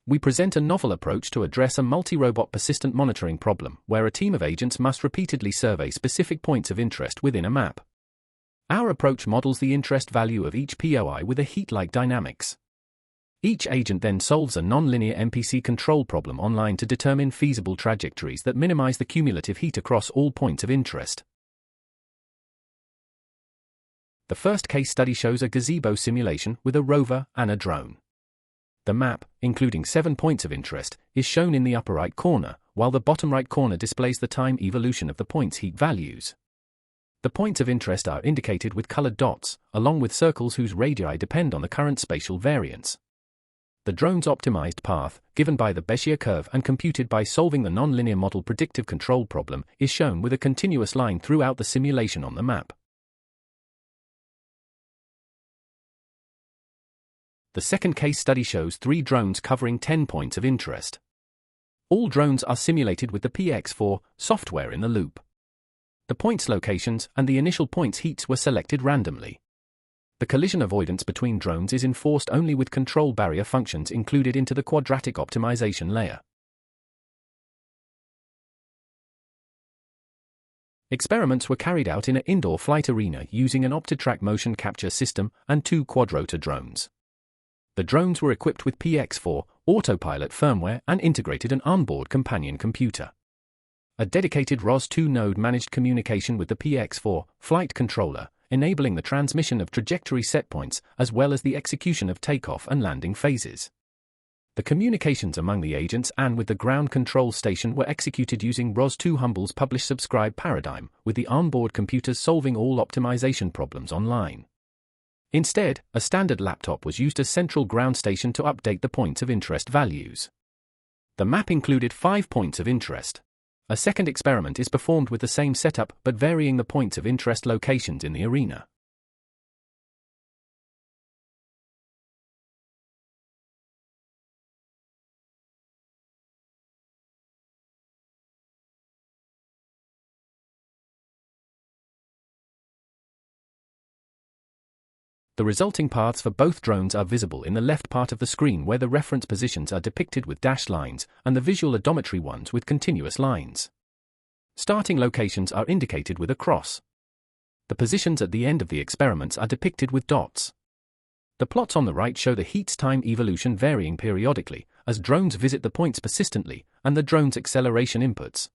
We present a novel approach to address a multi-robot persistent monitoring problem where a team of agents must repeatedly survey specific points of interest within a map. Our approach models the interest value of each POI with a heat-like dynamics. Each agent then solves a nonlinear NPC control problem online to determine feasible trajectories that minimize the cumulative heat across all points of interest. The first case study shows a gazebo simulation with a rover and a drone. The map, including 7 points of interest, is shown in the upper right corner, while the bottom right corner displays the time evolution of the points' heat values. The points of interest are indicated with colored dots, along with circles whose radii depend on the current spatial variance. The drone's optimized path, given by the Bézier curve and computed by solving the nonlinear model predictive control problem, is shown with a continuous line throughout the simulation on the map. The second case study shows 3 drones covering 10 points of interest. All drones are simulated with the PX4 software in the loop. The points locations and the initial points heats were selected randomly. The collision avoidance between drones is enforced only with control barrier functions included into the quadratic optimization layer. Experiments were carried out in an indoor flight arena using an OptiTrack motion capture system and 2 quadrotor drones. The drones were equipped with PX4 autopilot firmware and integrated an onboard companion computer. A dedicated ROS2 node managed communication with the PX4 flight controller, enabling the transmission of trajectory setpoints as well as the execution of takeoff and landing phases. The communications among the agents and with the ground control station were executed using ROS2 Humble's publish-subscribe paradigm, with the onboard computers solving all optimization problems online. Instead, a standard laptop was used as central ground station to update the points of interest values. The map included 5 points of interest. A second experiment is performed with the same setup but varying the points of interest locations in the arena. The resulting paths for both drones are visible in the left part of the screen, where the reference positions are depicted with dashed lines and the visual odometry ones with continuous lines. Starting locations are indicated with a cross. The positions at the end of the experiments are depicted with dots. The plots on the right show the heat's time evolution varying periodically as drones visit the points persistently and the drone's acceleration inputs.